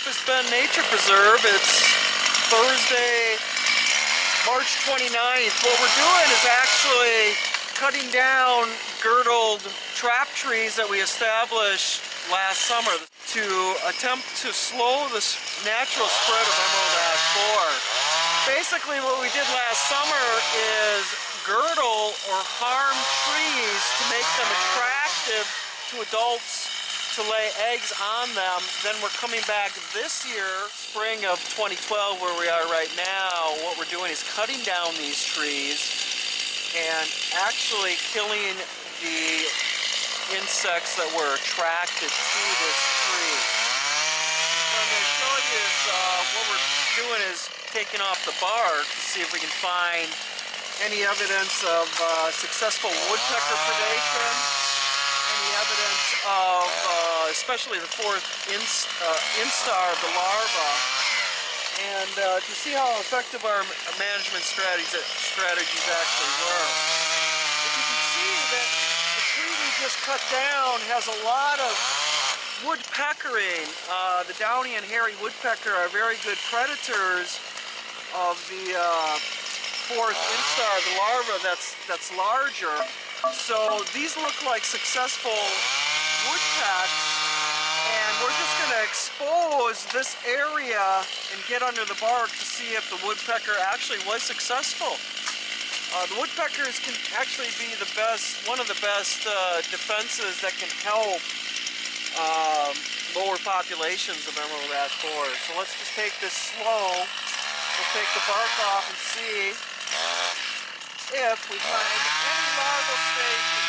Esopus Bend Nature Preserve. It's Thursday, March 29th. What we're doing is actually cutting down girdled trap trees that we established last summer to attempt to slow the natural spread of emerald ash borer. Basically what we did last summer is girdle or harm trees to make them attractive to adults to lay eggs on them. Then we're coming back this year, spring of 2012, where we are right now. What we're doing is cutting down these trees and actually killing the insects that were attracted to this tree. What I'm going to show you is what we're doing is taking off the bark to see if we can find any evidence of successful woodpecker predation, any evidence of especially the fourth instar of the larva, and to see how effective our management strategies actually were. But you can see that the tree we just cut down has a lot of woodpeckering. The downy and hairy woodpecker are very good predators of the fourth instar, the larva that's larger. So these look like successful woodpecks, and we're just going to expose this area and get under the bark to see if the woodpecker actually was successful. The woodpeckers can actually be the best, one of the best defenses that can help lower populations of emerald ash borer. So let's just take this slow. We'll take the bark off and see if we find any larval stages.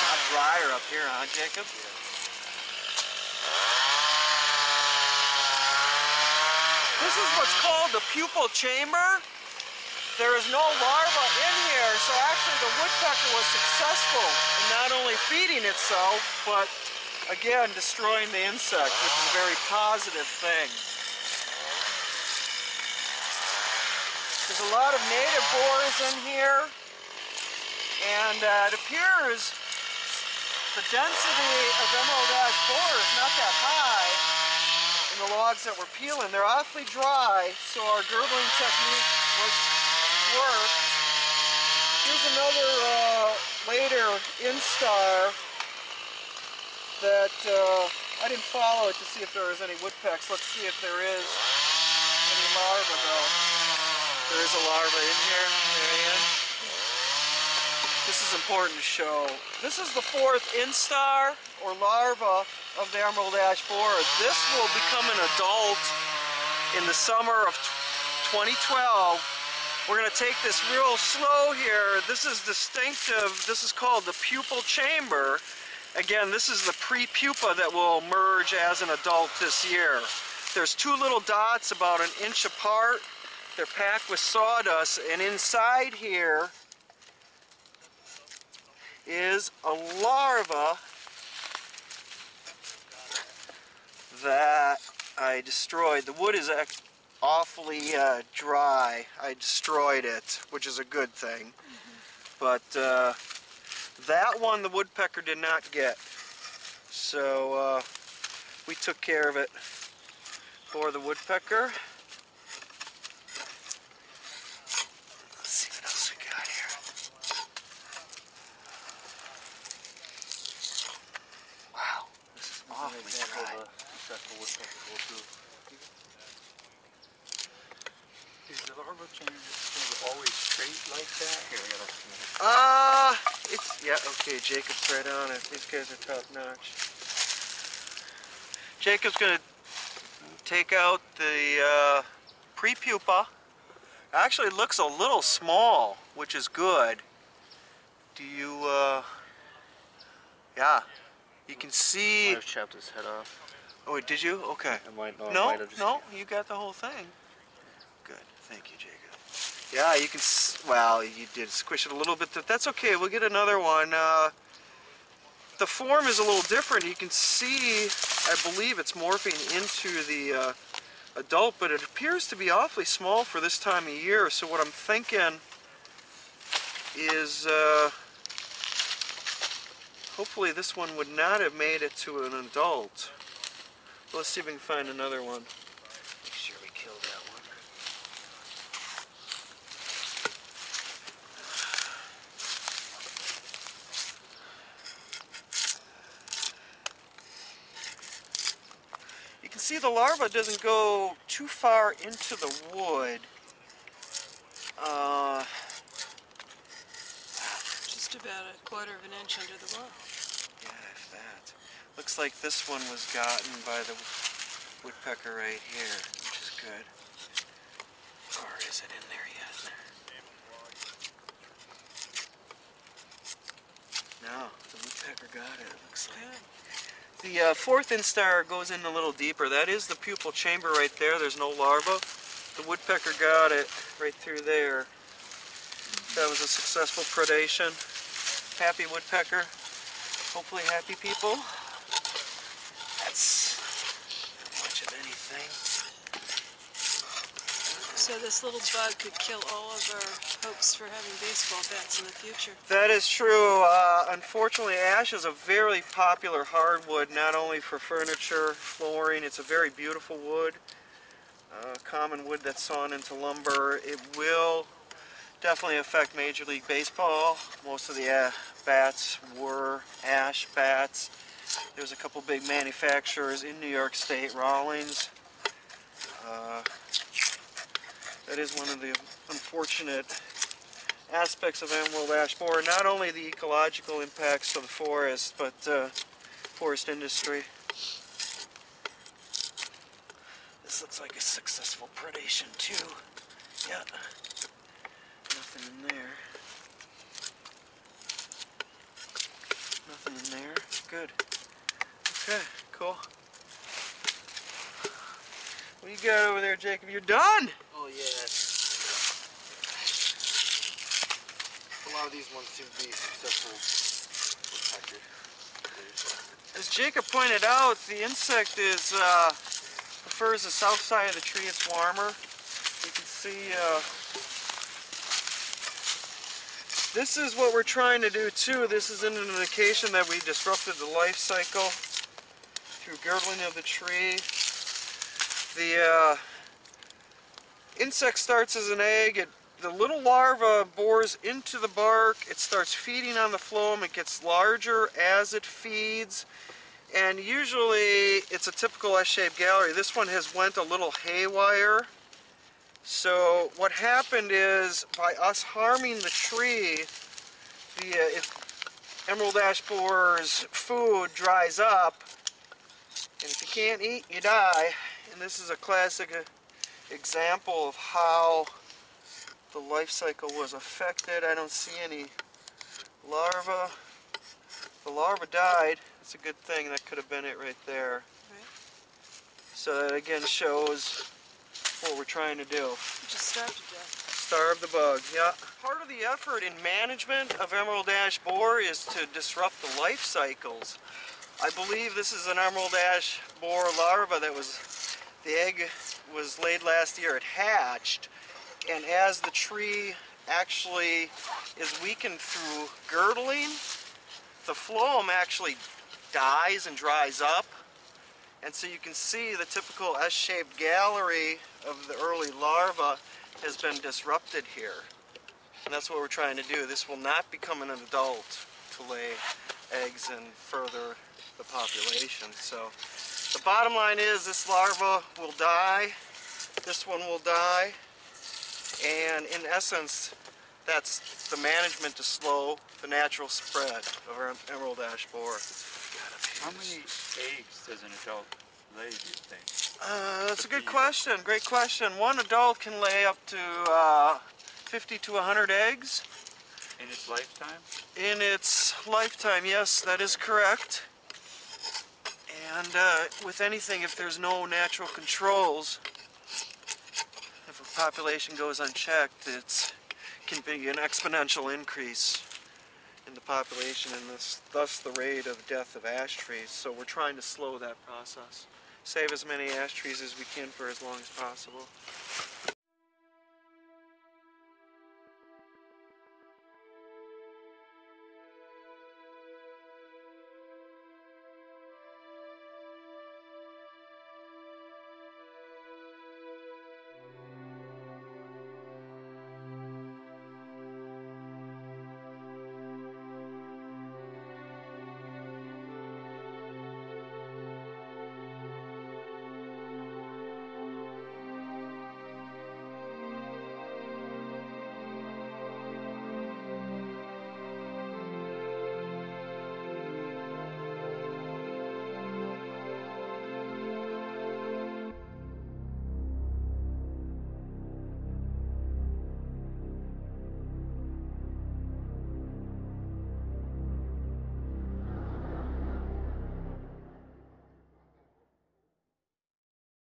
Not drier up here, huh, Jacob? This is what's called the pupal chamber. There is no larva in here, so actually the woodpecker was successful in not only feeding itself, but again destroying the insect, which is a very positive thing. There's a lot of native borers in here, and it appears the density of emerald ash borer is not that high in the logs that we're peeling. They're awfully dry, so our girdling technique was work. Here's another later instar that I didn't follow it to see if there was any woodpecks. Let's see if there is any larva though. There is a larva in here. There. This is important to show. This is the fourth instar or larva of the emerald ash borer. This will become an adult in the summer of 2012. We're going to take this real slow here. This is distinctive. This is called the pupal chamber. Again, this is the pre-pupa that will emerge as an adult this year. There's two little dots about an inch apart. They're packed with sawdust, and inside here is a larva that I destroyed. The wood is awfully dry. I destroyed it, which is a good thing. But that one the woodpecker did not get. So we took care of it for the woodpecker. Let's see what else we got here. Wow, this is awfully dry. Is the larva chamber always straight like that? Here, it's, yeah, okay, Jacob's right on it. These guys are top notch. Jacob's gonna take out the pre-pupa. Actually, it looks a little small, which is good. Do you, yeah, you can see. I might have chopped his head off. Oh, wait, did you? Okay. No, you got the whole thing. Good. Thank you, Jacob. Yeah, you can, well, you did squish it a little bit. That's okay. We'll get another one. The form is a little different. You can see, I believe it's morphing into the adult, but it appears to be awfully small for this time of year. So what I'm thinking is hopefully this one would not have made it to an adult. Let's see if we can find another one. Make sure we kill that one. You can see the larva doesn't go too far into the wood. Just about a quarter of an inch under the wall. Yeah, if that. Looks like this one was gotten by the woodpecker right here, which is good. Or is it in there yet? No, the woodpecker got it, it looks like. Good. The fourth instar goes in a little deeper. That is the pupal chamber right there. There's no larva. The woodpecker got it right through there. That was a successful predation. Happy woodpecker. Hopefully happy people. That's not much of anything. So this little bug could kill all of our hopes for having baseball bats in the future. That is true. Unfortunately, ash is a very popular hardwood, not only for furniture, flooring. It's a very beautiful wood. Common wood that's sawn into lumber. It will definitely affect Major League Baseball. Most of the bats were ash bats. There's a couple big manufacturers in New York State, Wrolsen. That is one of the unfortunate aspects of emerald ash borer. Not only the ecological impacts to the forest, but forest industry. This looks like a successful predation too. Yeah. Nothing in there. Nothing in there. Good. Okay, cool. What do you got over there, Jacob? You're done! Oh yeah. A lot of these ones seem to be successful woodpecker. As Jacob pointed out, the insect prefers the south side of the tree. It's warmer. You can see this is what we're trying to do too. This is an indication that we disrupted the life cycle through girdling of the tree. The insect starts as an egg. The little larva bores into the bark. It starts feeding on the phloem. It gets larger as it feeds. And usually it's a typical S-shaped gallery. This one has went a little haywire. So what happened is, by us harming the tree, the emerald ash borer's food dries up. And if you can't eat, you die. And this is a classic example of how the life cycle was affected. I don't see any larvae. The larva died. That's a good thing. That could have been it right there. Right. So that again shows what we're trying to do. Just starved to death. Starve the bug, yeah. Part of the effort in management of emerald ash borer is to disrupt the life cycles. I believe this is an emerald ash borer larva that the egg was laid last year. It hatched, and as the tree actually is weakened through girdling, the phloem actually dies and dries up. And so you can see the typical S-shaped gallery of the early larva has been disrupted here. And that's what we're trying to do. This will not become an adult to lay eggs and further the population. So the bottom line is this larva will die, this one will die, and in essence that's the management to slow the natural spread of our emerald ash borer. How many eggs does an adult lay, do you think? That's a good question. Great question. One adult can lay up to 50 to 100 eggs. In its lifetime? In its lifetime, yes, that is correct. And with anything, if there's no natural controls, if a population goes unchecked, it can be an exponential increase in the population, and thus the rate of death of ash trees. So we're trying to slow that process. save as many ash trees as we can for as long as possible.